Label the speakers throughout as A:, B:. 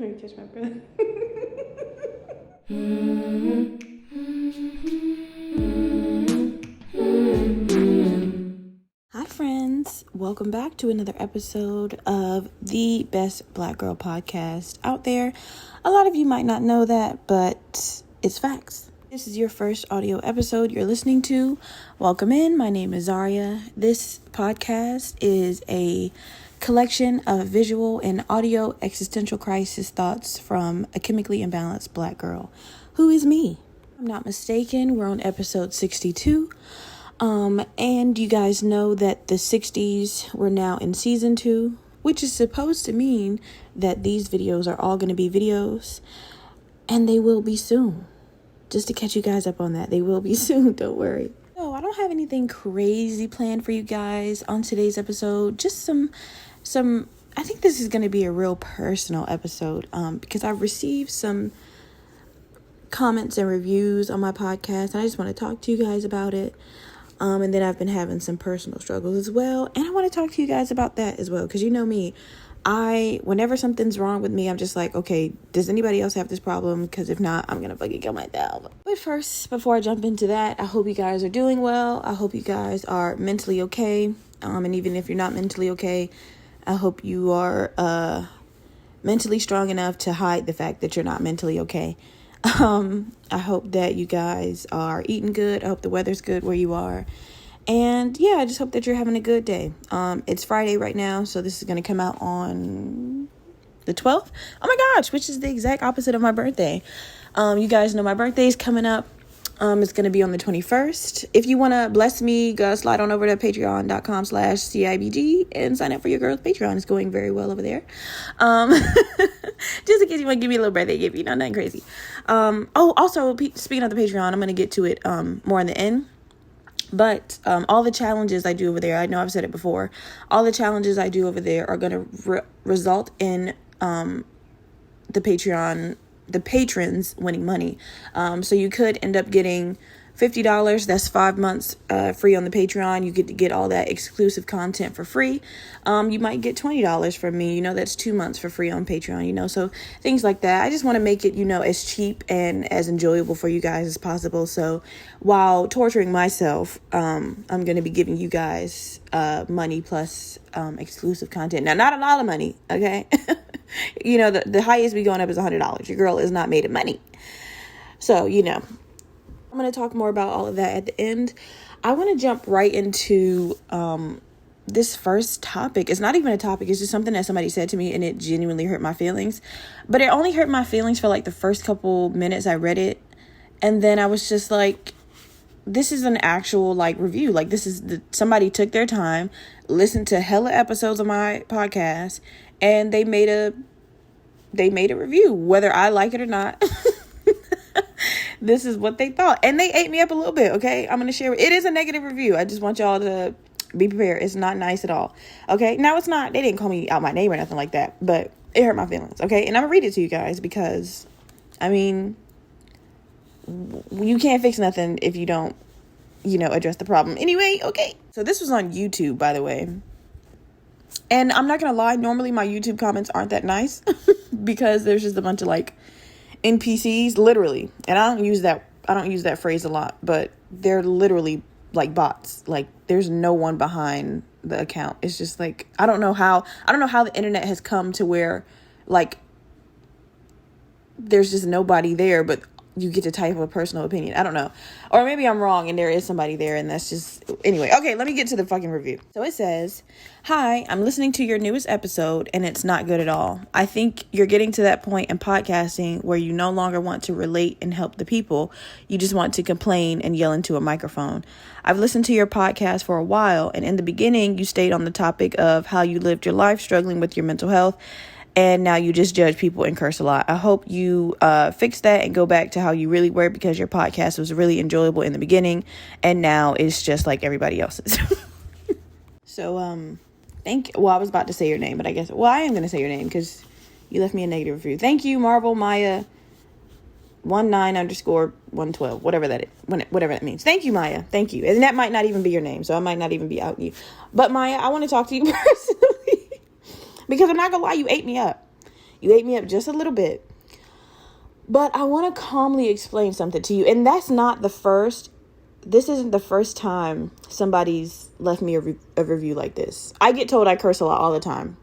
A: Let me catch my breath. Hi friends, welcome back to another episode of the best Black girl podcast out there. A lot of you might not know that, but it's facts. This is your first audio episode you're listening to. Welcome in. My name is Zaria. This podcast is a collection of visual and audio existential crisis thoughts from a chemically imbalanced Black girl who is me. If I'm not mistaken, we're on episode 62. And you guys know that the 60s we're now in season 2, which is supposed to mean that these videos are all going to be videos, and they will be soon. Just to catch you guys up on that, they will be soon, don't worry. So I don't have anything crazy planned for you guys on today's episode. Just some I think this is going to be a real personal episode, because I've received some comments and reviews on my podcast. I just want to talk to you guys about it. And then I've been having some personal struggles as well. And I want to talk to you guys about that as well. Because you know me, whenever something's wrong with me, I'm just like, okay, does anybody else have this problem? Because if not, I'm going to fucking kill myself. But first, before I jump into that, I hope you guys are doing well. I hope you guys are mentally okay. And even if you're not mentally okay, I hope you are mentally strong enough to hide the fact that you're not mentally okay. I hope that you guys are eating good. I hope the weather's good where you are. And yeah, I just hope that you're having a good day. It's Friday right now, so this is going to come out on the 12th. Oh my gosh, which is the exact opposite of my birthday. You guys know my birthday is coming up. It's going to be on the 21st. If you want to bless me, go slide on over to patreon.com/CIBG and sign up for your girl's Patreon. It's going very well over there. Just in case you want to give me a little birthday gift, nothing crazy. Also, speaking of the Patreon, I'm going to get to it more in the end. But all the challenges I do over there, I know I've said it before, all the challenges I do over there are going to result in the patrons winning money. So you could end up getting $50. That's 5 months free on the Patreon. You get to get all that exclusive content for free. You might get $20 from me. That's 2 months for free on Patreon, so things like that. I just want to make it, as cheap and as enjoyable for you guys as possible. So while torturing myself, I'm going to be giving you guys money plus exclusive content. Now, not a lot of money, okay? The highest we going up is $100. Your girl is not made of money. So, I'm going to talk more about all of that at the end. I want to jump right into this first topic. It's not even a topic. It's just something that somebody said to me, and it genuinely hurt my feelings. But it only hurt my feelings for like the first couple minutes I read it. And then I was just like, this is an actual review. Somebody took their time, listened to hella episodes of my podcast, and they made a review, whether I like it or not. This is what they thought. And they ate me up a little bit, okay? I'm going to share. It is a negative review. I just want y'all to be prepared. It's not nice at all, okay? Now, it's not. They didn't call me out my name or nothing like that. But it hurt my feelings, okay? And I'm going to read it to you guys because, you can't fix nothing if you don't, address the problem. Anyway, okay. So this was on YouTube, by the way. And I'm not going to lie. Normally, my YouTube comments aren't that nice because there's just a bunch of, NPCs, literally. And I don't use that phrase a lot, but they're literally bots. There's no one behind the account. It's just I don't know how the internet has come to where there's just nobody there, but you get to type a personal opinion. I don't know. Or maybe I'm wrong and there is somebody there and that's just... Anyway, okay, let me get to the fucking review. So it says, "Hi, I'm listening to your newest episode and it's not good at all. I think you're getting to that point in podcasting where you no longer want to relate and help the people. You just want to complain and yell into a microphone. I've listened to your podcast for a while, and in the beginning, you stayed on the topic of how you lived your life struggling with your mental health. And now you just judge people and curse a lot. I hope you fix that and go back to how you really were, because your podcast was really enjoyable in the beginning. And now it's just like everybody else's." So, thank you. Well, I was about to say your name, but I am going to say your name because you left me a negative review. Thank you, Marvel Maya 19_112, whatever that means. Thank you, Maya. Thank you. And that might not even be your name, so I might not even be outing you. But Maya, I want to talk to you personally because I'm not going to lie, you ate me up. You ate me up just a little bit. But I want to calmly explain something to you. And this isn't the first time somebody's left me a review like this. I get told I curse a lot all the time.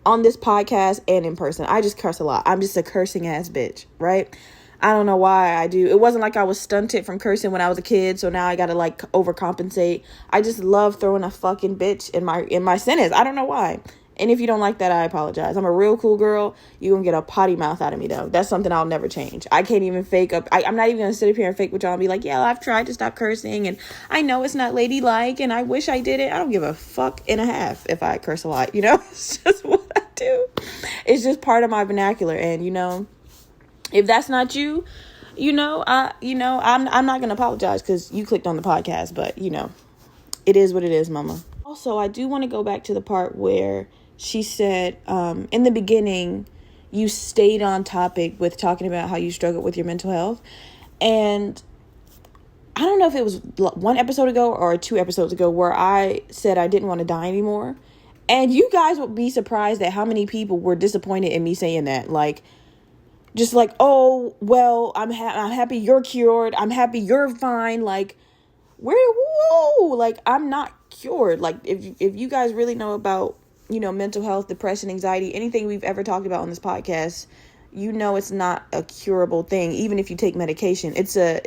A: On this podcast and in person. I just curse a lot. I'm just a cursing ass bitch, right? I don't know why I do. It wasn't like I was stunted from cursing when I was a kid, so now I gotta like overcompensate. I just love throwing a fucking bitch in my sentence. I don't know why. And if you don't like that, I apologize. I'm a real cool girl. You're going to get a potty mouth out of me, though. That's something I'll never change. I can't even fake up. I'm not even going to sit up here and fake with y'all and be like, yeah, I've tried to stop cursing. And I know it's not ladylike. And I wish I did it. I don't give a fuck and a half if I curse a lot. You know, it's just what I do. It's just part of my vernacular. And, you know, if that's not you, I'm not going to apologize because you clicked on the podcast. But, you know, it is what it is, mama. Also, I do want to go back to the part where she said, in the beginning, you stayed on topic with talking about how you struggled with your mental health. And I don't know if it was one episode ago or 2 episodes ago where I said I didn't want to die anymore. And you guys would be surprised at how many people were disappointed in me saying that. Like, just like, oh, well, I'm happy you're cured. I'm happy you're fine. Like, I'm not cured. Like, if you guys really know about, you know, mental health, depression, anxiety, anything we've ever talked about on this podcast, you know, it's not a curable thing. Even if you take medication, it's a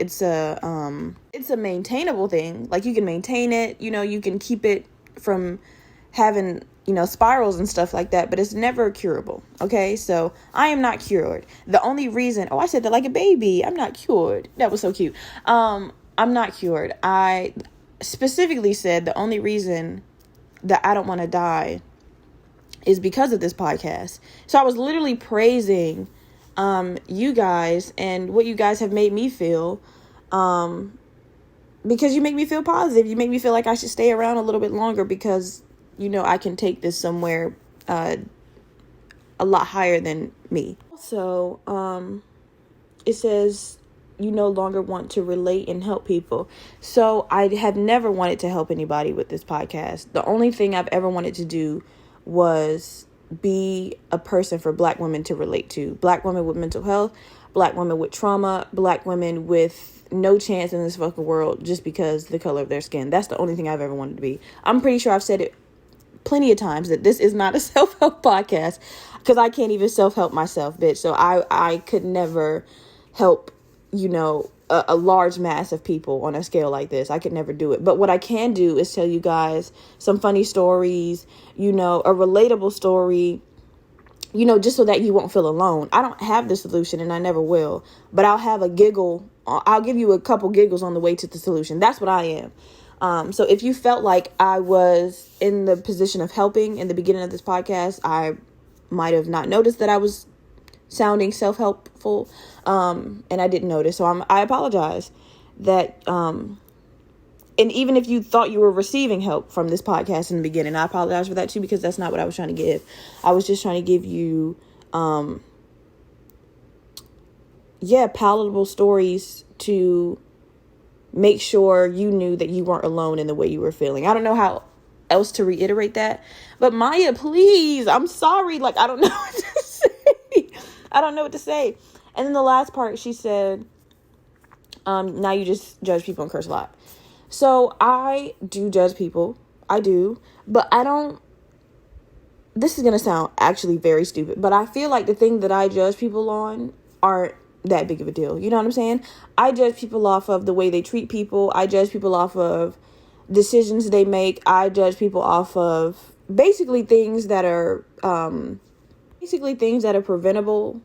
A: maintainable thing. Like, you can maintain it, you know, you can keep it from having, you know, spirals and stuff like that, but it's never curable. Okay. So I am not cured. The only reason, I said that like a baby. I'm not cured. That was so cute. I'm not cured. I specifically said the only reason that I don't want to die is because of this podcast. So I was literally praising you guys and what you guys have made me feel, because you make me feel positive. You make me feel like I should stay around a little bit longer because, you know, I can take this somewhere a lot higher than me. Also, it says you no longer want to relate and help people. So I have never wanted to help anybody with this podcast. The only thing I've ever wanted to do was be a person for Black women to relate to. Black women with mental health, Black women with trauma, Black women with no chance in this fucking world just because the color of their skin. That's the only thing I've ever wanted to be. I'm pretty sure I've said it plenty of times that this is not a self-help podcast because I can't even self-help myself, bitch. So I could never help, you know, a large mass of people on a scale like this. I could never do it. But what I can do is tell you guys some funny stories, you know, a relatable story, you know, just so that you won't feel alone. I don't have the solution and I never will, but I'll have a giggle. I'll give you a couple giggles on the way to the solution. That's what I am. So if you felt like I was in the position of helping in the beginning of this podcast, I might have not noticed that I was sounding self-helpful, and I didn't notice. So I apologize that, and even if you thought you were receiving help from this podcast in the beginning, I apologize for that too, because that's not what I was trying to give. I was just trying to give you, palatable stories to make sure you knew that you weren't alone in the way you were feeling. I don't know how else to reiterate that, but Maya, please, I'm sorry. Like, I don't know what to say. I don't know what to say. And then the last part, she said, now you just judge people and curse a lot. So I do judge people. I do. But I don't. This is going to sound actually very stupid, but I feel like the thing that I judge people on aren't that big of a deal. You know what I'm saying? I judge people off of the way they treat people. I judge people off of decisions they make. I judge people off of basically things that are preventable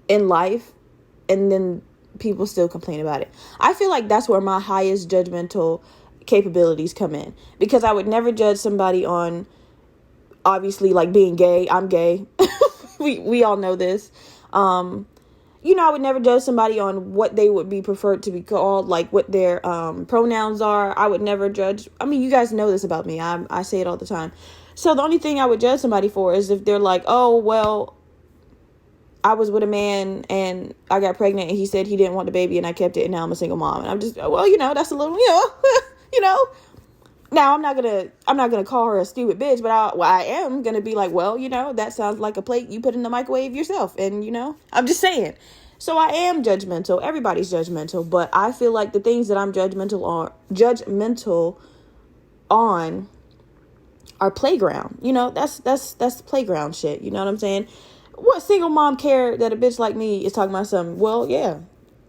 A: in life, and then people still complain about it. I feel like that's where my highest judgmental capabilities come in, because I would never judge somebody on, obviously, like being gay. I'm gay. we all know this. I would never judge somebody on what they would be preferred to be called, like what their pronouns are. I would never judge. I mean, you guys know this about me. I say it all the time. So the only thing I would judge somebody for is if they're like, oh, well, I was with a man and I got pregnant and he said he didn't want the baby and I kept it and now I'm a single mom. And I'm just, well, that's a little, Now I'm not gonna call her a stupid bitch, but I am gonna be like, well, that sounds like a plate you put in the microwave yourself, and I'm just saying. So I am judgmental. Everybody's judgmental, but I feel like the things that I'm judgmental on are playground. That's playground shit. You know what I'm saying? What single mom care that a bitch like me is talking about something? Well, yeah.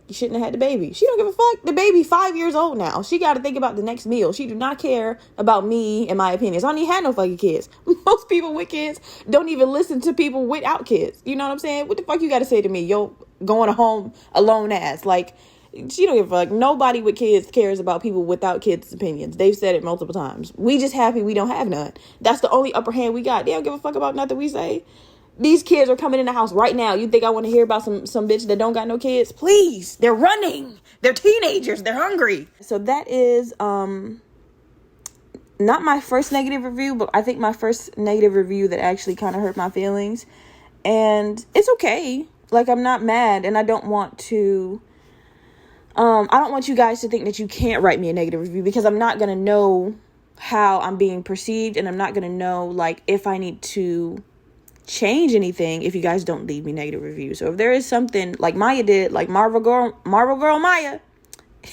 A: You shouldn't have had the baby. She don't give a fuck. The baby 5 years old now. She got to think about the next meal. She do not care about me and my opinions. I don't even have no fucking kids. Most people with kids don't even listen to people without kids. You know what I'm saying? What the fuck you got to say to me? Yo, going home alone ass. Like, she don't give a fuck. Nobody with kids cares about people without kids' opinions. They've said it multiple times. We just happy we don't have none. That's the only upper hand we got. They don't give a fuck about nothing we say. These kids are coming in the house right now. You think I want to hear about some bitch that don't got no kids? Please. They're running. They're teenagers. They're hungry. So that is not my first negative review, but I think my first negative review that actually kind of hurt my feelings. And it's okay. Like, I'm not mad, and I don't want to I don't want you guys to think that you can't write me a negative review, because I'm not going to know how I'm being perceived, and I'm not going to know like if I need to change anything if you guys don't leave me negative reviews. So if there is something like Maya did, like Marvel girl Maya,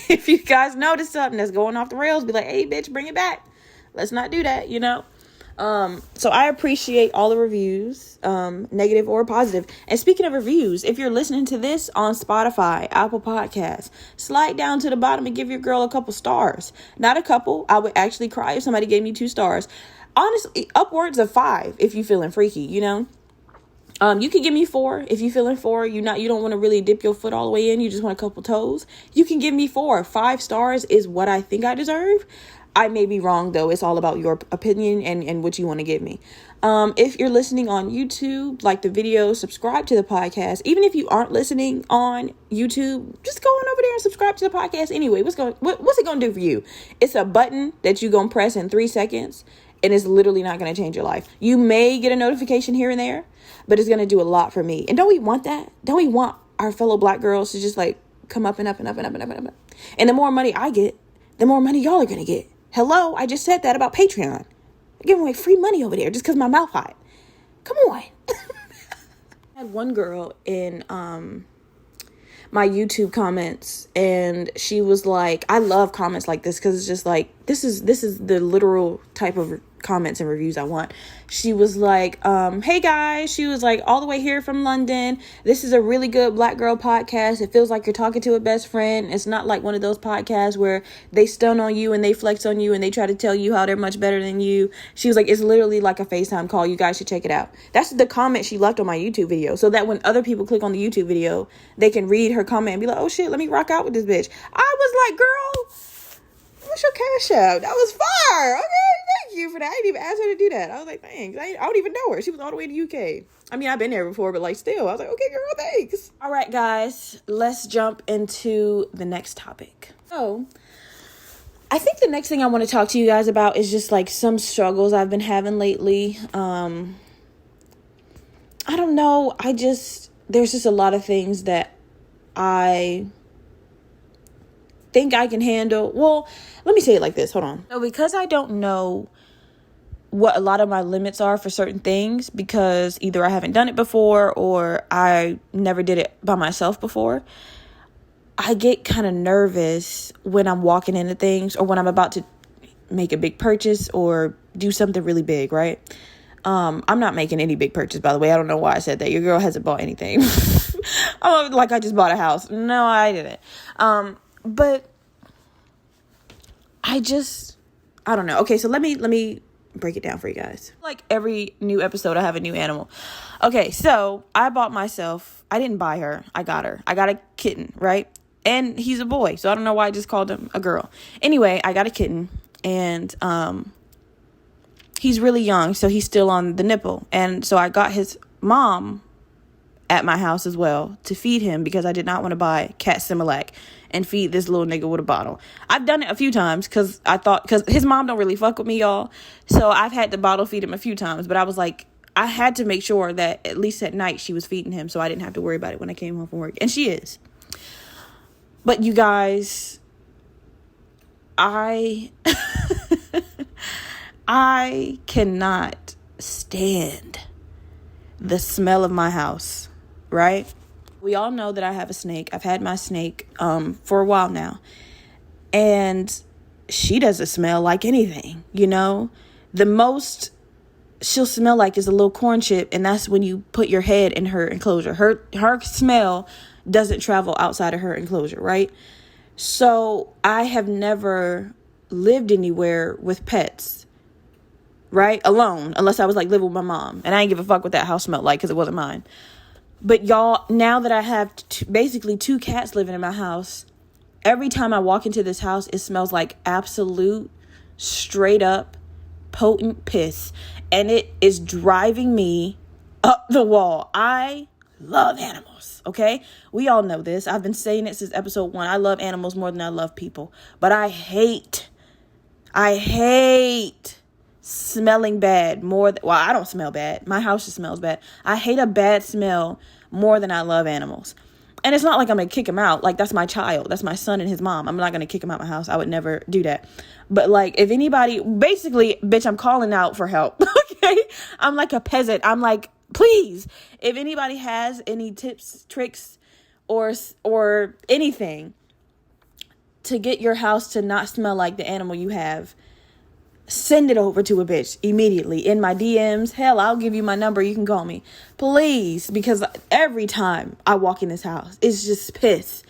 A: if you guys notice something that's going off the rails, be like, hey bitch, bring it back. Let's not do that, So I appreciate all the reviews, negative or positive. And speaking of reviews, if you're listening to this on Spotify, Apple Podcasts, slide down to the bottom and give your girl a couple stars. Not a couple. I would actually cry if somebody gave me 2 stars. Honestly, upwards of 5 if you feeling freaky, You can give me 4 if you feeling 4. You don't want to really dip your foot all the way in. You just want a couple toes. You can give me 4. 5 stars is what I think I deserve. I may be wrong, though. It's all about your opinion and what you want to give me. If you're listening on YouTube, like the video, subscribe to the podcast. Even if you aren't listening on YouTube, just go on over there and subscribe to the podcast anyway. What's it going to do for you? It's a button that you're going to press in 3 seconds. And it's literally not going to change your life. You may get a notification here and there, but it's going to do a lot for me. And don't we want that? Don't we want our fellow black girls to just like come up and up and up and up and up and up? And the more money I get, the more money y'all are going to get. Hello, I just said that about Patreon. I'm giving away free money over there just because my mouth hot. Come on. I had one girl in my YouTube comments, and she was like, I love comments like this because it's just like, this is the literal type of comments and reviews I want. She was like, hey guys, she was like, all the way here from London. This is a really good black girl podcast. It feels like you're talking to a best friend. It's not like one of those podcasts where they stun on you and they flex on you and they try to tell you how they're much better than you. She was like, it's literally like a FaceTime call. You guys should check it out. That's the comment she left on my YouTube video, so that when other people click on the YouTube video, they can read her comment and be like, oh shit, let me rock out with this bitch. I was like, girl, what's your cash out? That was fire. Okay, thank you for that. I didn't even ask her to do that. I was like, thanks. I don't even know her. She was all the way in the UK. I mean, I've been there before, but like still, I was like, okay, girl, thanks. All right, guys, let's jump into the next topic. So I think the next thing I want to talk to you guys about is just like some struggles I've been having lately. I don't know. There's just a lot of things that I think I can handle. Well, let me say it like this. Hold on. So because I don't know what a lot of my limits are for certain things, because either I haven't done it before or I never did it by myself before, I get kind of nervous when I'm walking into things or when I'm about to make a big purchase or do something really big, right? I'm not making any big purchase, by the way. I don't know why I said that. Your girl hasn't bought anything. Oh, like I just bought a house. No, I didn't. But I don't know. Okay, so let me break it down for you guys. Like every new episode, I have a new animal. Okay, so I didn't buy her. I got her. I got a kitten, right? And he's a boy, so I don't know why I just called him a girl. Anyway, I got a kitten, and he's really young, so he's still on the nipple. And so I got his mom at my house as well to feed him because I did not want to buy cat Similac and feed this little nigga with a bottle. I've done it a few times because his mom don't really fuck with me, y'all. So I've had to bottle feed him a few times, but I was like, I had to make sure that at least at night she was feeding him so I didn't have to worry about it when I came home from work. And she is. But you guys, I cannot stand the smell of my house, right? We all know that I have a snake. I've had my snake for a while now. And she doesn't smell like anything, you know? The most she'll smell like is a little corn chip, and that's when you put your head in her enclosure. Her smell doesn't travel outside of her enclosure, right? So I have never lived anywhere with pets, right? Alone, unless I was like living with my mom. And I didn't give a fuck what that house smelled like because it wasn't mine. But y'all, now that I have basically 2 cats living in my house, every time I walk into this house, it smells like absolute, straight up, potent piss. And it is driving me up the wall. I love animals, okay? We all know this. I've been saying it since episode 1. I love animals more than I love people. But I hate smelling bad more than, well, I don't smell bad. My house just smells bad. I hate a bad smell more than I love animals. And it's not like I'm going to kick him out. Like, that's my child. That's my son and his mom. I'm not going to kick him out my house. I would never do that. But, like, if anybody, basically, bitch, I'm calling out for help. Okay? I'm like a peasant. I'm like, please, if anybody has any tips, tricks, or anything to get your house to not smell like the animal you have, send it over to a bitch immediately in my DMs. Hell, I'll give you my number. You can call me, please, because every time I walk in this house, it's just piss.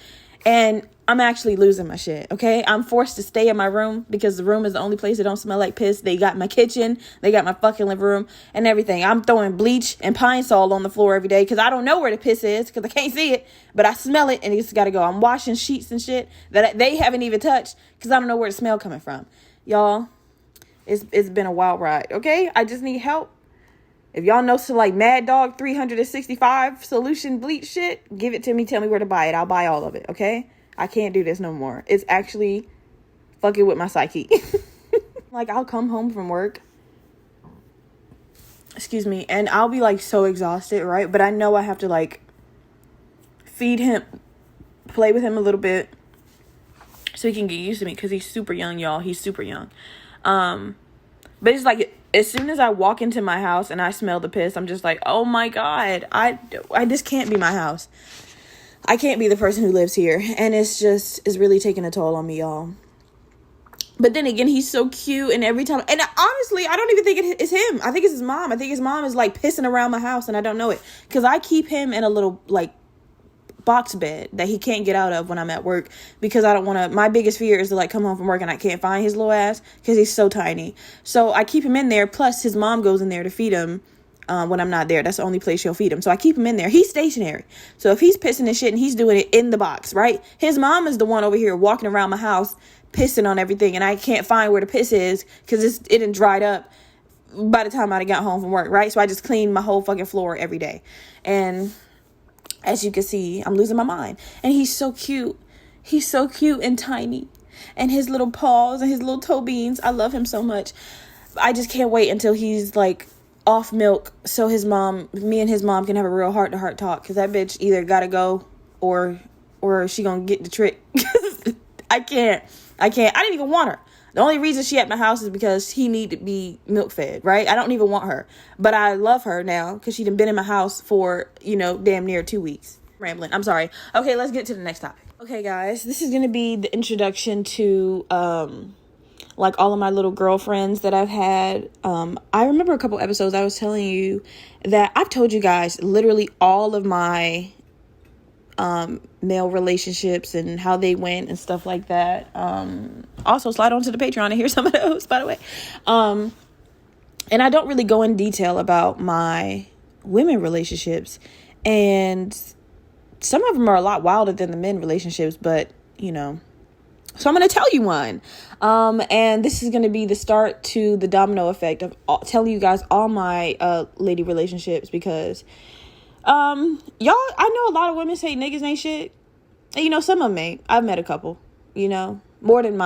A: And I'm actually losing my shit, okay? I'm forced to stay in my room because the room is the only place that don't smell like piss. They got my kitchen. They got my fucking living room and everything. I'm throwing bleach and Pine Sol on the floor every day because I don't know where the piss is because I can't see it, but I smell it and it's got to go. I'm washing sheets and shit that they haven't even touched because I don't know where the smell coming from. Y'all, it's been a wild ride, okay? I just need help. If y'all know some like Mad Dog 365 solution bleach shit, give it to me. Tell me where to buy it. I'll buy all of it, okay? I can't do this no more. It's actually fucking with my psyche. Like, I'll come home from work. Excuse me. And I'll be like so exhausted, right? But I know I have to like feed him, play with him a little bit so he can get used to me because he's super young, y'all. He's super young. But it's like, as soon as I walk into my house and I smell the piss, I'm just like, oh my God, I this can't be my house. I can't be the person who lives here. And it's really taking a toll on me, y'all. But then again, he's so cute, and every time, and honestly, I don't even think it's him. I think it's his mom. I think his mom is like pissing around my house and I don't know it. Because I keep him in a little like box bed that he can't get out of when I'm at work because I don't want to, my biggest fear is to like come home from work and I can't find his little ass because he's so tiny. So I keep him in there. Plus his mom goes in there to feed him when I'm not there. That's the only place she'll feed him. So I keep him in there. He's stationary. So if he's pissing and shit and he's doing it in the box, right? His mom is the one over here walking around my house pissing on everything and I can't find where the piss is because it didn't dried up by the time I got home from work, right? So I just clean my whole fucking floor every day. And as you can see, I'm losing my mind. And he's so cute. He's so cute and tiny. And his little paws and his little toe beans. I love him so much. I just can't wait until he's like off milk so me and his mom can have a real heart-to-heart talk. Because that bitch either gotta go or she gonna get the trick. I can't. I didn't even want her. The only reason she at my house is because he need to be milk fed, right? I don't even want her. But I love her now because she done been in my house for, damn near 2 weeks. Rambling. I'm sorry. Okay, let's get to the next topic. Okay, guys. This is going to be the introduction to, like, all of my little girlfriends that I've had. I remember a couple episodes I was telling you that I've told you guys literally all of my male relationships and how they went and stuff like that. Also slide onto the Patreon and hear some of those, by the way. And I don't really go in detail about my women relationships, and some of them are a lot wilder than the men relationships, but so I'm going to tell you one. And this is going to be the start to the domino effect of telling you guys all my lady relationships because y'all, I know a lot of women say niggas ain't shit. And, some of them ain't. I've met a couple, more than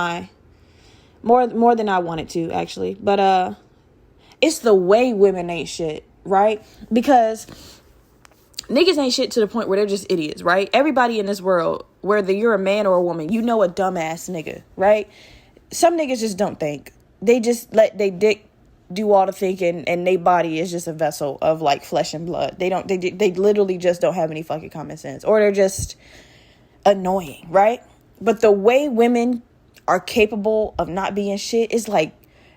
A: I wanted to, actually. But it's the way women ain't shit, right? Because niggas ain't shit to the point where they're just idiots, right? Everybody in this world, whether you're a man or a woman, a dumbass nigga, right? Some niggas just don't think. They just let they dick do all the thinking, and their body is just a vessel of like flesh and blood. They literally just don't have any fucking common sense, or they're just annoying, right? But the way women are capable of not being shit is like,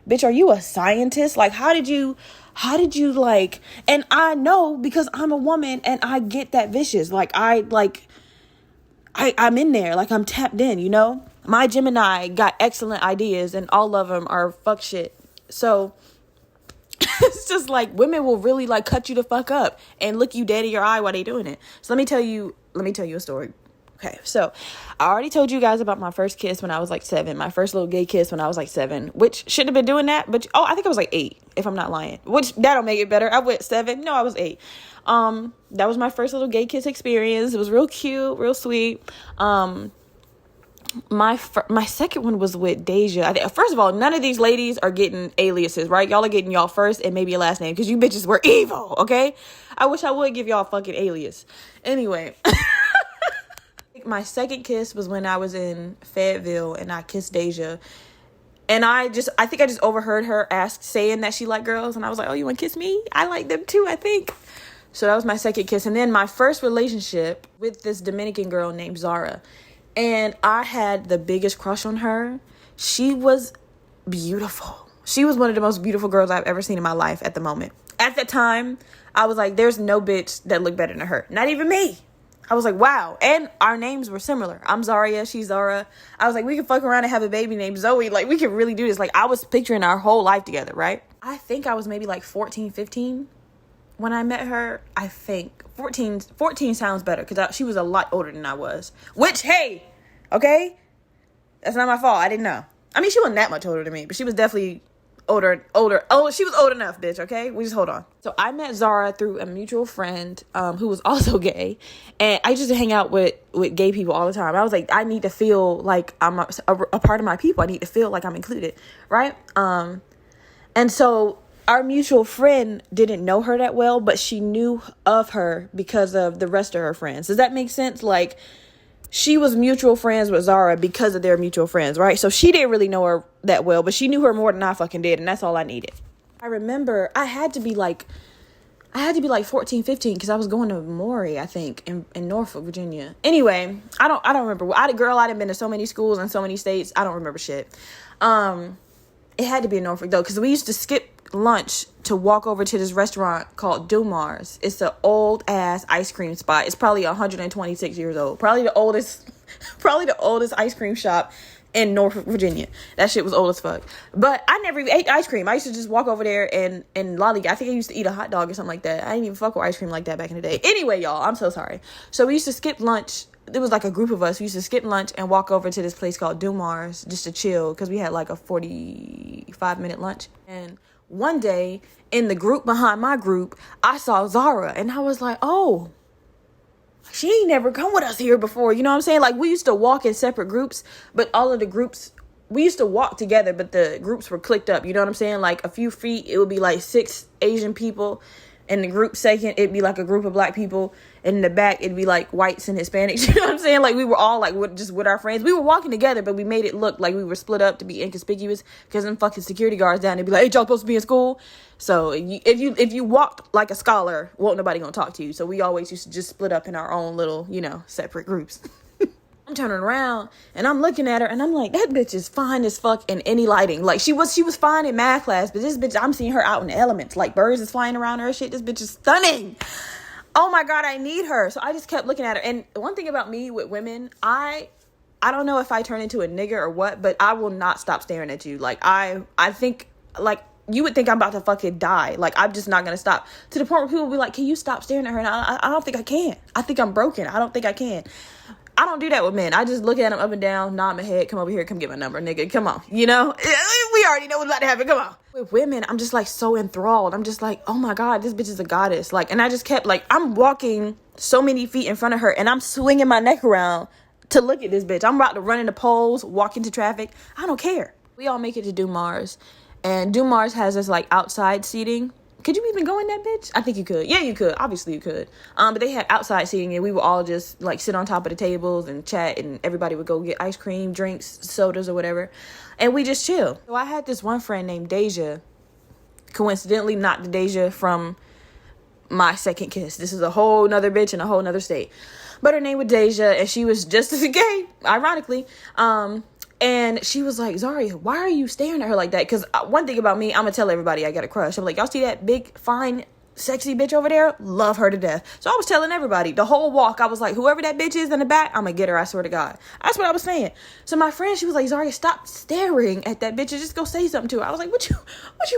A: bitch, are you a scientist? Like, how did you like, and I know because I'm a woman and I get that vicious. Like, I'm in there, like I'm tapped in, you know? My Gemini got excellent ideas and all of them are fuck shit. So it's just like women will really like cut you the fuck up and look you dead in your eye while they doing it. So let me tell you a story. Okay, so I already told you guys about my first kiss when I was like 7. My first little gay kiss when I was like 7, which shouldn't have been doing that. But, I think I was like 8, if I'm not lying. Which, that'll make it better. I went 7. No, I was 8. That was my first little gay kiss experience. It was real cute, real sweet. My second one was with Deja. First of all, none of these ladies are getting aliases, right? Y'all are getting y'all first and maybe a last name because you bitches were evil, okay? I wish I would give y'all a fucking alias. Anyway. My second kiss was when I was in Fayetteville and I kissed Deja. And I think I just overheard her saying that she liked girls. And I was like, oh, you want to kiss me? I like them too, I think. So that was my second kiss. And then my first relationship with this Dominican girl named Zara. And I had the biggest crush on her. She was beautiful. She was one of the most beautiful girls I've ever seen in my life at the moment. At that time, I was like, there's no bitch that looked better than her. Not even me. I was like, wow. And our names were similar. I'm Zaria. She's Zara. I was like, we can fuck around and have a baby named Zoe. Like, we can really do this. Like, I was picturing our whole life together, right? I think I was maybe like 14, 15 when I met her. I think 14 sounds better because she was a lot older than I was. Which, hey, okay? That's not my fault. I didn't know. I mean, she wasn't that much older than me, but she was definitely older. Oh, she was old enough, bitch, okay? We just hold on. So I met Zara through a mutual friend who was also gay. And I used to hang out with gay people all the time. I was like, I need to feel like I'm a part of my people. I need to feel like I'm included, right? And so our mutual friend didn't know her that well, but she knew of her because of the rest of her friends. Does that make sense? Like, she was mutual friends with Zara because of their mutual friends, right? So she didn't really know her that well, but she knew her more than I fucking did, and that's all I needed. I remember I had to be like 14, 15 because I was going to Maury, I think, in Norfolk, Virginia. Anyway, I don't remember. I done been to so many schools and so many states. I don't remember shit. It had to be in Norfolk though, because we used to skip lunch to walk over to this restaurant called Dumars. It's an old ass ice cream spot. It's probably 126 years old. Probably the oldest ice cream shop in Norfolk, Virginia. That shit was old as fuck. But I never even ate ice cream. I used to just walk over there and lollygag. I think I used to eat a hot dog or something like that. I didn't even fuck with ice cream like that back in the day. Anyway, y'all, I'm so sorry. So we used to skip lunch. There was like a group of us. We used to skip lunch and walk over to this place called Dumars just to chill because we had like a 45-minute lunch. And one day in the group behind my group, I saw Zara and I was like, oh, she ain't never come with us here before. You know what I'm saying? Like, we used to walk in separate groups, but all of the groups, we used to walk together, but the groups were clicked up. You know what I'm saying? Like, a few feet, it would be like 6 Asian people. In the group second, it'd be like a group of black people. And in the back, it'd be like whites and Hispanics. You know what I'm saying? Like, we were all like with our friends. We were walking together, but we made it look like we were split up to be inconspicuous. Because them fucking security guards down, they'd be like, hey, y'all supposed to be in school? So if you walked like a scholar, won't nobody gonna talk to you. So we always used to just split up in our own little, separate groups. I'm turning around and I'm looking at her and I'm like, that bitch is fine as fuck in any lighting. Like, she was fine in math class, but this bitch, I'm seeing her out in the elements. Like, birds is flying around her shit. This bitch is stunning. Oh my God, I need her. So I just kept looking at her. And one thing about me with women, I don't know if I turn into a nigger or what, but I will not stop staring at you. Like, I think, like, you would think I'm about to fucking die. Like, I'm just not going to stop. To the point where people will be like, can you stop staring at her? And I don't think I can. I think I'm broken. I don't think I can. I don't do that with men. I just look at them up and down, nod my head, come over here, come get my number, nigga. Come on. We already know what's about to happen. Come on. With women, I'm just like so enthralled. I'm just like, oh my God, this bitch is a goddess. Like, and I just kept like, I'm walking so many feet in front of her and I'm swinging my neck around to look at this bitch. I'm about to run into poles, walk into traffic. I don't care. We all make it to Dumars. And Dumars has this like outside seating. Could you even go in that bitch? I think you could. Yeah, you could. Obviously you could. But they had outside seating and we would all just like sit on top of the tables and chat and everybody would go get ice cream, drinks, sodas or whatever. And we just chill. So I had this one friend named Deja Coincidentally, not the Deja from my second kiss. This is a whole nother bitch in a whole nother state. But her name was Deja, and she was just as gay, ironically. And she was like, Zaria, why are you staring at her like that? Because one thing about me, I'm going to tell everybody I got a crush. I'm like, y'all see that big, fine, sexy bitch over there? Love her to death. So I was telling everybody the whole walk. I was like, whoever that bitch is in the back, I'm going to get her. I swear to God. That's what I was saying. So my friend, she was like, Zaria, stop staring at that bitch and just go say something to her. I was like, what you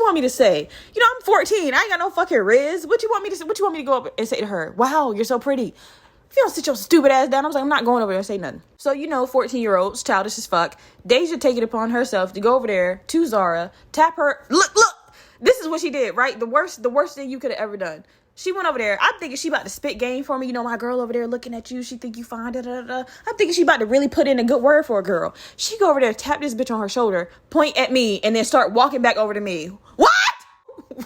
A: want me to say? You know, I'm 14. I ain't got no fucking riz. What you want me to say? What you want me to go up and say to her? Wow, you're so pretty. If you don't sit your stupid ass down, I was like, I'm not going over there and say nothing. So, 14-year-olds, childish as fuck. Deja take it upon herself to go over there to Zara, tap her. Look, this is what she did, right? The worst thing you could have ever done. She went over there. I'm thinking she about to spit game for me. You know, my girl over there looking at you. She think you fine. Da, da, da. I'm thinking she about to really put in a good word for a girl. She go over there, tap this bitch on her shoulder, point at me, and then start walking back over to me. What?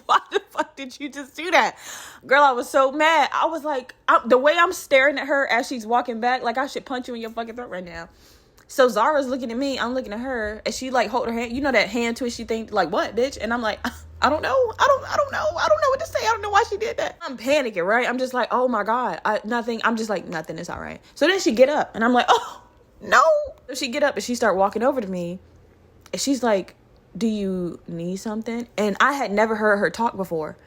A: Why the fuck did you just do that? Girl, I was so mad. I was like, the way I'm staring at her as she's walking back, like I should punch you in your fucking throat right now. So Zara's looking at me, I'm looking at her, and she like hold her hand. You know that hand twist you think, like, what, bitch? And I'm like, I don't know. I don't know what to say. I don't know why she did that. I'm panicking, right? I'm just like, oh my God, nothing. I'm just like, nothing is all right. So then she get up, and I'm like, oh, no. So she get up, and she start walking over to me, and she's like, do you need something? And I had never heard her talk before.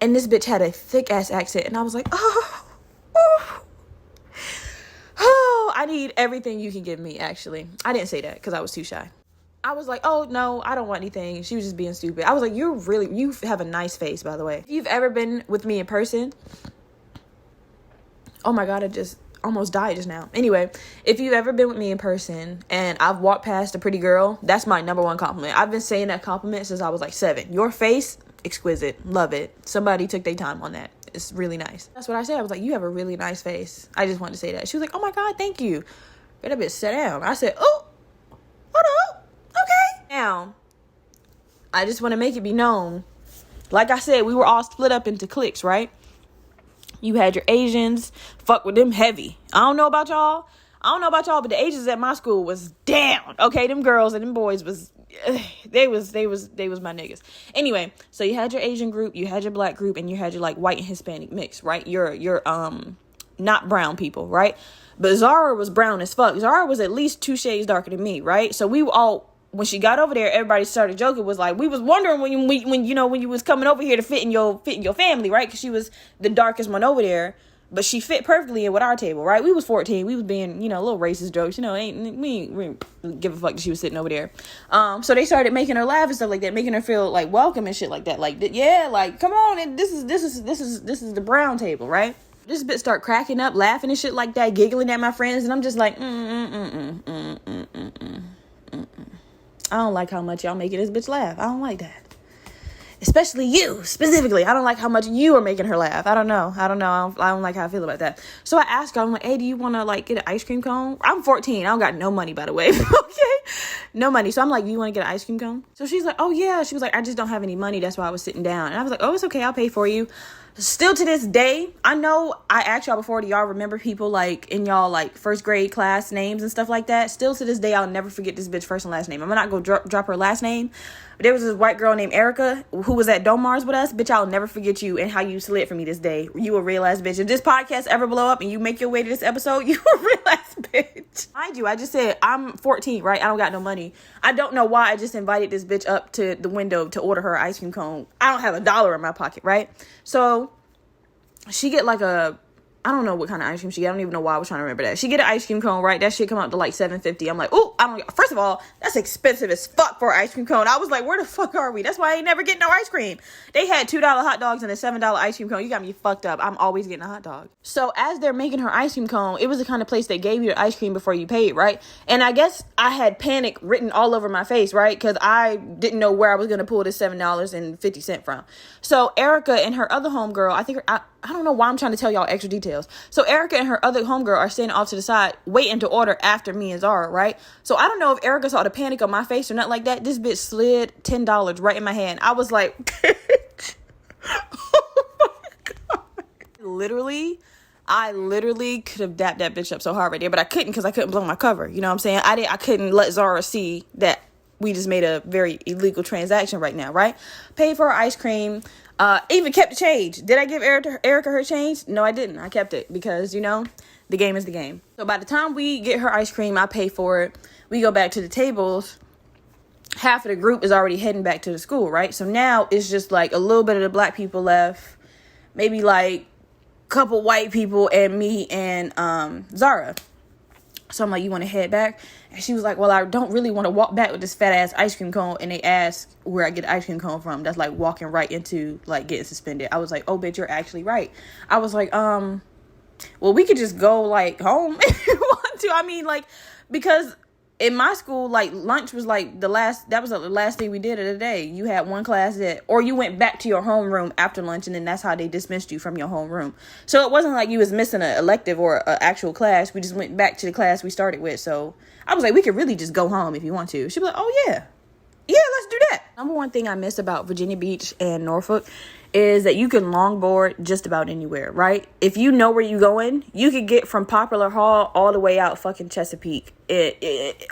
A: And this bitch had a thick ass accent. And I was like, oh, I need everything you can give me, actually. I didn't say that because I was too shy. I was like, oh, no, I don't want anything. She was just being stupid. I was like, you have a nice face, by the way. If you've ever been with me in person, oh my God, I just almost died just now. Anyway, if you've ever been with me in person and I've walked past a pretty girl, that's my number one compliment. I've been saying that compliment since I was like 7. Your face, exquisite. Love it. Somebody took their time on that. It's really nice. That's what I said. I was like, you have a really nice face. I just wanted to say that. She was like, oh my God, thank you. Better bitch, sit down. I said, oh, hold up. Okay. Now, I just want to make it be known. Like I said, we were all split up into cliques, right? You had your Asians, fuck with them heavy. I don't know about y'all, but the Asians at my school was down. Okay, them girls and them boys was, they was my niggas. Anyway, so you had your Asian group, you had your black group, and you had your like white and Hispanic mix, right? You're not brown people, right? But Zara was brown as fuck. Zara was at least 2 shades darker than me, right? So we were all, when she got over there, everybody started joking. Was like, we was wondering when you was coming over here to fit in your family, right? Because she was the darkest one over there, but she fit perfectly in with our table, right? We was 14. We was being, little racist jokes, we ain't give a fuck that she was sitting over there. So they started making her laugh and stuff like that, making her feel like welcome and shit like that. Like, yeah, like come on, and this is the brown table, right? This bitch start cracking up, laughing and shit like that, giggling at my friends, and I'm just like, I don't like how much y'all making this bitch laugh. I don't like that. Especially you, specifically. I don't like how much you are making her laugh. I don't know. I don't like how I feel about that. So I asked her, I'm like, hey, do you want to like get an ice cream cone? I'm 14. I don't got no money, by the way. Okay? No money. So I'm like, do you want to get an ice cream cone? So she's like, oh yeah. She was like, I just don't have any money. That's why I was sitting down. And I was like, oh, it's okay. I'll pay for you. Still to this day, I know I asked y'all before, do y'all remember people like in y'all like first grade class names and stuff like that? Still to this day, I'll never forget this bitch first and last name. I'm not going to drop her last name. But there was this white girl named Erica who was at Domars with us. Bitch, I'll never forget you and how you slid for me this day. You a real ass bitch. If this podcast ever blow up and you make your way to this episode, you a real ass bitch. Mind you, I just said I'm 14, right? I don't got no money. I don't know why I just invited this bitch up to the window to order her ice cream cone. I don't have $1 in my pocket, right? So she get like I don't know what kind of ice cream she get. I don't even know why I was trying to remember that. She get an ice cream cone, right? That shit come out to like $7.50. I'm like, oh, first of all, that's expensive as fuck for an ice cream cone. I was like, where the fuck are we? That's why I ain't never getting no ice cream. They had $2 hot dogs and a $7 ice cream cone. You got me fucked up. I'm always getting a hot dog. So as they're making her ice cream cone, it was the kind of place that gave you the ice cream before you paid, right? And I guess I had panic written all over my face, right? Because I didn't know where I was going to pull this $7.50 from. So Erica and her other homegirl, I don't know why I'm trying to tell y'all extra details. So Erica and her other homegirl are standing off to the side, waiting to order after me and Zara, right? So I don't know if Erica saw the panic on my face or nothing like that. This bitch slid $10 right in my hand. I was like, oh my God. I literally could have dapped that bitch up so hard right there, but I couldn't because I couldn't blow my cover. You know what I'm saying? I couldn't let Zara see that we just made a very illegal transaction right now, right? Paid for her ice cream. Even kept the change. Did I give Erica her change? No, I didn't. I kept it because, the game is the game. So by the time we get her ice cream, I pay for it. We go back to the tables. Half of the group is already heading back to the school, right? So now it's just like a little bit of the black people left. Maybe like a couple white people and me and Zara. So I'm like, you want to head back? And she was like, well, I don't really want to walk back with this fat ass ice cream cone. And they asked where I get the ice cream cone from. That's like walking right into like getting suspended. I was like, oh, bitch, you're actually right. I was like, well, we could just go like home if you want to. I mean, like, because in my school, like lunch was like the last thing we did of the day. You had one class or you went back to your homeroom after lunch, and then that's how they dismissed you from your homeroom. So it wasn't like you was missing an elective or an actual class. We just went back to the class we started with. So I was like, we could really just go home if you want to. She'd be like, oh yeah, let's do that. Number one thing I miss about Virginia Beach and Norfolk is that you can longboard just about anywhere, right? If you know where you're going, you could get from Popular Hall all the way out fucking Chesapeake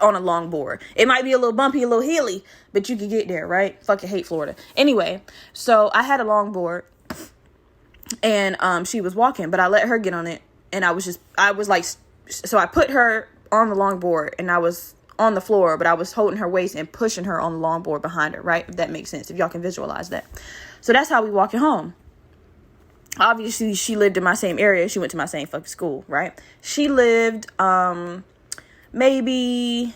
A: on a longboard. It might be a little bumpy, a little hilly, but you could get there, right? Fucking hate Florida. Anyway, so I had a longboard and she was walking, but I let her get on it, and I was like, so I put her on the longboard and I was on the floor, but I was holding her waist and pushing her on the longboard behind her, right? If that makes sense, if y'all can visualize that. So that's how we walking home. Obviously, she lived in my same area. She went to my same fucking school, right? She lived maybe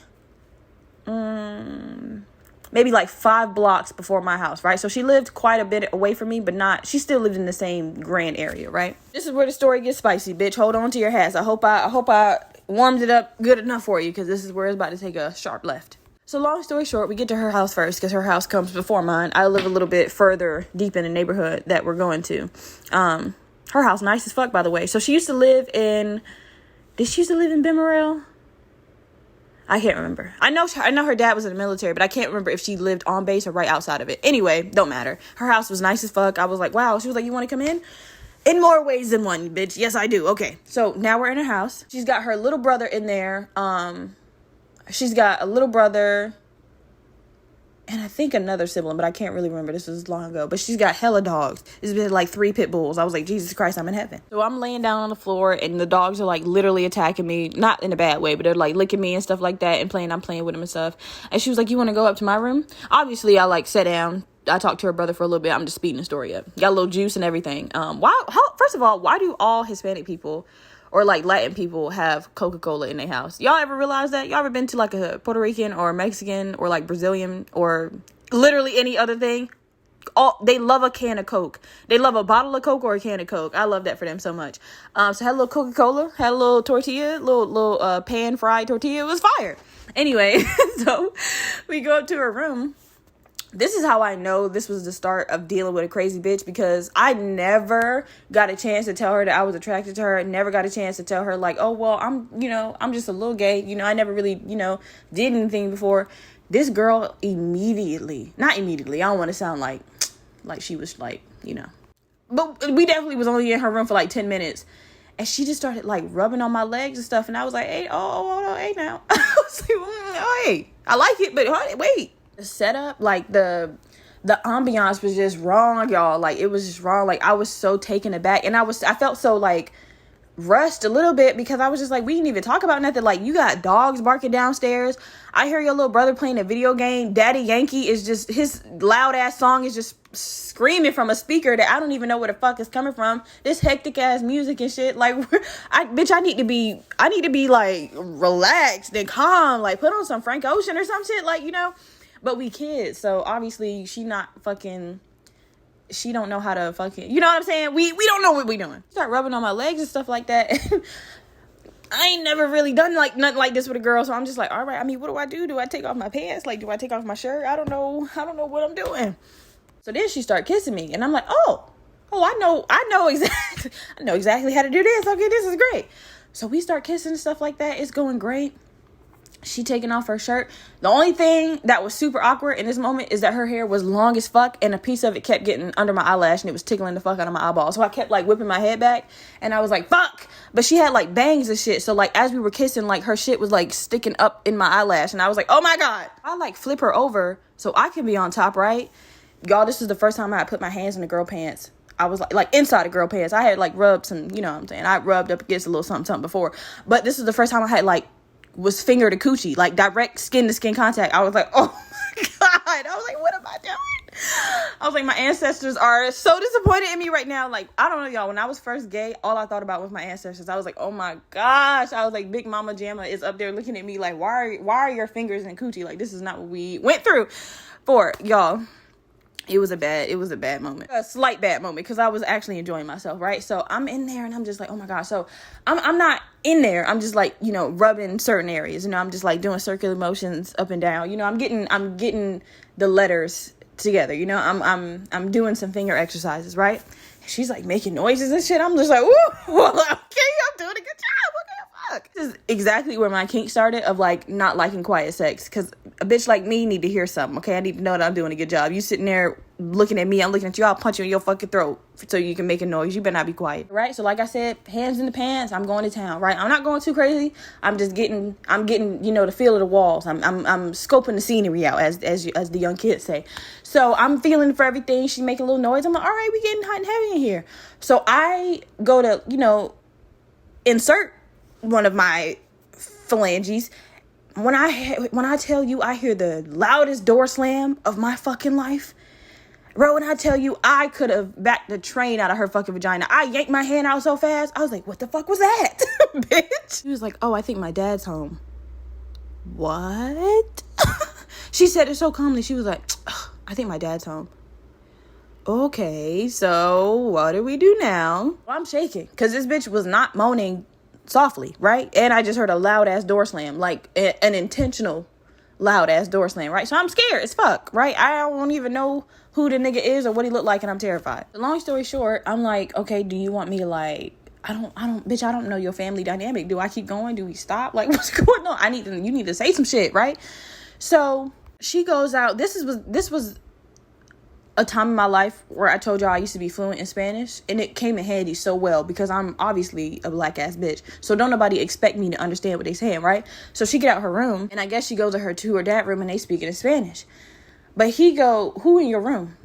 A: like 5 blocks before my house, right? So she lived quite a bit away from me, but she still lived in the same grand area, right? This is where the story gets spicy, bitch. Hold on to your hats. I hope I warmed it up good enough for you, because this is where it's about to take a sharp left. So long story short, we get to her house first because her house comes before mine. I live a little bit further deep in the neighborhood that we're going to. Her house nice as fuck, by the way. So she used to live in... Did she used to live in Bimmerell? I can't remember. I know her dad was in the military, but I can't remember if she lived on base or right outside of it. Anyway, don't matter. Her house was nice as fuck. I was like, wow. She was like, you want to come in? In more ways than one, bitch. Yes, I do. Okay. So now we're in her house. She's got her little brother in there. She's got a little brother and I think another sibling, but I can't really remember. This was long ago. But she's got hella dogs. It's been like 3 pit bulls. I was like, Jesus Christ, I'm in heaven. So I'm laying down on the floor and the dogs are like literally attacking me. Not in a bad way, but they're like licking me and stuff like that and I'm playing with them and stuff. And she was like, you want to go up to my room? Obviously, I like sat down. I talked to her brother for a little bit. I'm just speeding the story up. Got a little juice and everything. First of all, why do all Hispanic people or like Latin people have Coca-Cola in their house? Y'all ever realize that? Y'all ever been to like a Puerto Rican or Mexican or like Brazilian or literally any other thing? They love a can of Coke. They love a bottle of Coke or a can of Coke. I love that for them so much. So had a little Coca-Cola, had a little tortilla, little pan fried tortilla. It was fire. Anyway, so we go up to her room. This is how I know this was the start of dealing with a crazy bitch, because I never got a chance to tell her that I was attracted to her. I never got a chance to tell her like, oh, well, I'm just a little gay. I never really, did anything before. This girl not immediately. I don't want to sound like she was like, but we definitely was only in her room for like 10 minutes. And she just started like rubbing on my legs and stuff. And I was like, hey, hey now. I was like, oh, hey, I like it, but wait. The setup, like the ambiance was just wrong, y'all. Like it was just wrong. Like I was so taken aback, and I felt so like rushed a little bit, because I was just like, we didn't even talk about nothing. Like, you got dogs barking downstairs. I hear your little brother playing a video game. Daddy Yankee is just, his loud ass song is just screaming from a speaker that I don't even know where the fuck is coming from. This hectic ass music and shit. Like, I need to be like relaxed and calm. Like, put on some Frank Ocean or some shit. Like, but we kids. So obviously she don't know how to fucking, you know what I'm saying? We don't know what we doing. Start rubbing on my legs and stuff like that. I ain't never really done like nothing like this with a girl. So I'm just like, all right, I mean, what do I do? Do I take off my pants? Like, do I take off my shirt? I don't know what I'm doing. So then she started kissing me, and I'm like, oh, I know exactly how to do this. Okay, this is great. So we start kissing and stuff like that. It's going great. She taking off her shirt. The only thing that was super awkward in this moment is that her hair was long as fuck, and a piece of it kept getting under my eyelash, and it was tickling the fuck out of my eyeball. So I kept like whipping my head back, and I was like, fuck. But she had like bangs and shit. So like as we were kissing, like her shit was like sticking up in my eyelash, and I was like, oh my God. I like flip her over so I can be on top, right? Y'all, this is the first time I put my hands in the girl pants. I was like inside the girl pants. I had like rubbed some, you know what I'm saying? I rubbed up against a little something before. But this is the first time I had like was finger to coochie, like direct skin to skin contact. I was like, oh my God. I was like, what am I doing? I was like, my ancestors are so disappointed in me right now. Like, I don't know, y'all. When I was first gay, all I thought about was my ancestors. I was like, oh my gosh. I was like, Big Mama Jamma is up there looking at me like, why are your fingers in coochie? Like, this is not what we went through for, y'all. It was a bad moment, a slight bad moment, because I was actually enjoying myself, right? So I'm in there and I'm just like, oh my God. So I'm not in there. I'm just like, you know, rubbing certain areas, you know, I'm just like doing circular motions up and down, you know, I'm getting the letters together, you know, I'm doing some finger exercises, right? She's like making noises and shit. I'm just like, ooh, well, okay, I'm doing a good job. What the fuck? This is exactly where my kink started of like not liking quiet sex, because a bitch like me need to hear something, okay? I need to know that I'm doing a good job. You sitting there looking at me, I'm looking at you, I'll punch you in your fucking throat so you can make a noise. You better not be quiet, right? So like I said, hands in the pants, I'm going to town, right? I'm not going too crazy. I'm getting, you know, the feel of the walls. I'm scoping the scenery out, as the young kids say. So I'm feeling for everything. She's making a little noise. I'm like, all right, we getting hot and heavy in here. So I go to, you know, insert one of my phalanges. When I tell you I hear the loudest door slam of my fucking life, bro, when I tell you I could have backed the train out of her fucking vagina, I yanked my hand out so fast, I was like, what the fuck was that, bitch? She was like, oh, I think my dad's home. What? She said it so calmly. She was like, I think my dad's home. Okay, so what do we do now? Well, I'm shaking because this bitch was not moaning softly, right? And I just heard a loud ass door slam, like an intentional loud ass door slam, right? So I'm scared as fuck, right? I don't even know who the nigga is or what he looked like, and I'm terrified. Long story short, I'm like, okay, do you want me to like, I don't know your family dynamic. Do I keep going? Do we stop? Like, what's going on? You need to say some shit, right? So she goes out. This was a time in my life where I told y'all I used to be fluent in Spanish, and it came in handy so well because I'm obviously a black ass bitch. So don't nobody expect me to understand what they saying, right? So she get out her room, and I guess she goes to her dad room, and they speaking in Spanish. But he go, who in your room?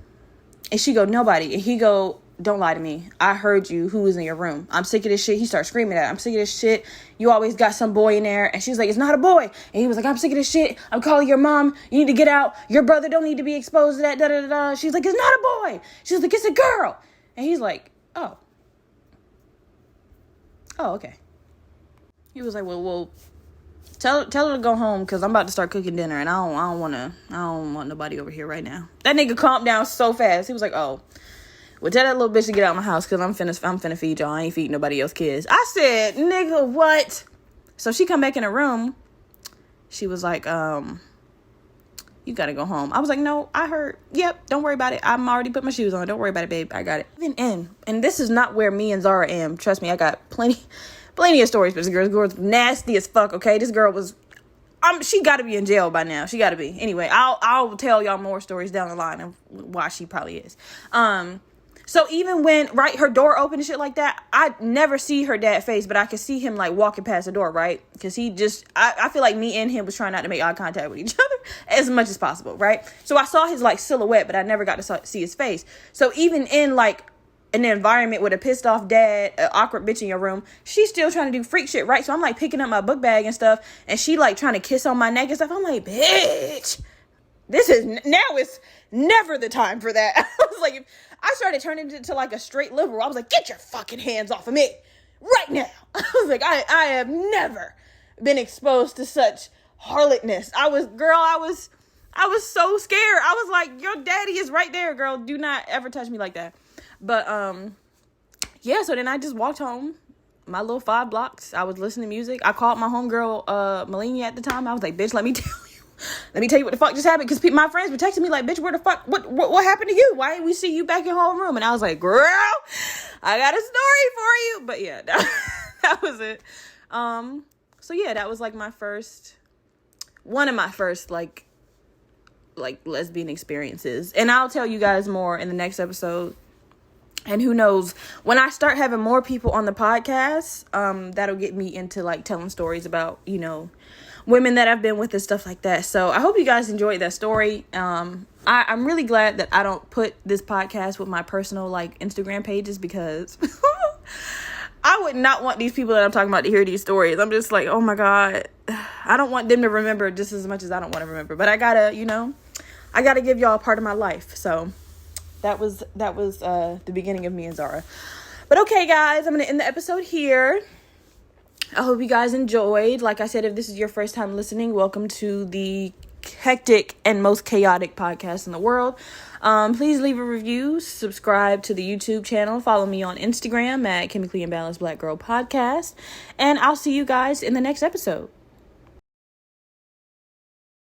A: And she go, nobody. And he go, don't lie to me. I heard you. Who is in your room? I'm sick of this shit. He starts screaming at her. I'm sick of this shit. You always got some boy in there. And she's like, it's not a boy. And he was like, I'm sick of this shit. I'm calling your mom. You need to get out. Your brother don't need to be exposed to that. Da, da, da, da. She's like, it's not a boy. She's like, it's a girl. And he's like, oh, okay. He was like, well, tell her to go home because I'm about to start cooking dinner and I don't want nobody over here right now. That nigga calmed down so fast. He was like, oh, well, tell that little bitch to get out of my house because I'm finna feed y'all. I ain't feeding nobody else kids. I said, nigga, what? So she come back in the room. She was like, you gotta go home. I was like, no, I heard. Yep, don't worry about it. I'm already put my shoes on. Don't worry about it, babe. I got it. And this is not where me and Zara am. Trust me, I got plenty of stories, but this girl's nasty as fuck, okay? This girl was, she got to be in jail by now. She got to be. Anyway, I'll tell y'all more stories down the line of why she probably is. So even when, right, her door open and shit like that, I never see her dad's face, but I could see him, like, walking past the door, right? Because he just, I feel like me and him was trying not to make eye contact with each other as much as possible, right? So I saw his, like, silhouette, but I never got to see his face. So even in, like, an environment with a pissed off dad, an awkward bitch in your room, she's still trying to do freak shit, right? So I'm like picking up my book bag and stuff, and she like trying to kiss on my neck and stuff. I'm like, bitch, now is never the time for that. I was like, I started turning into like a straight liberal. I was like, get your fucking hands off of me right now. I was like, I have never been exposed to such harlotness. I was so scared. I was like, your daddy is right there, girl. Do not ever touch me like that. But, yeah, so then I just walked home, my little 5 blocks. I was listening to music. I called my homegirl, Melania at the time. I was like, bitch, let me tell you what the fuck just happened. Because my friends were texting me like, bitch, where the fuck, what happened to you? Why didn't we see you back in homeroom? And I was like, girl, I got a story for you. But yeah, that was it. So yeah, that was like my first one of my first like lesbian experiences. And I'll tell you guys more in the next episode. And who knows, when I start having more people on the podcast, that'll get me into like telling stories about, you know, women that I've been with and stuff like that. So I hope you guys enjoyed that story. I'm really glad that I don't put this podcast with my personal like Instagram pages, because I would not want these people that I'm talking about to hear these stories. I'm just like, oh my God, I don't want them to remember just as much as I don't want to remember. But I gotta, you know, I gotta give y'all a part of my life. So that was the beginning of me and Zara. But okay, guys, I'm gonna end the episode here. I hope you guys enjoyed. Like I said, if this is your first time listening, welcome to the hectic and most chaotic podcast in the world. Please leave a review, subscribe to the YouTube channel, follow me on Instagram at Chemically Imbalanced Black Girl Podcast, and I'll see you guys in the next episode.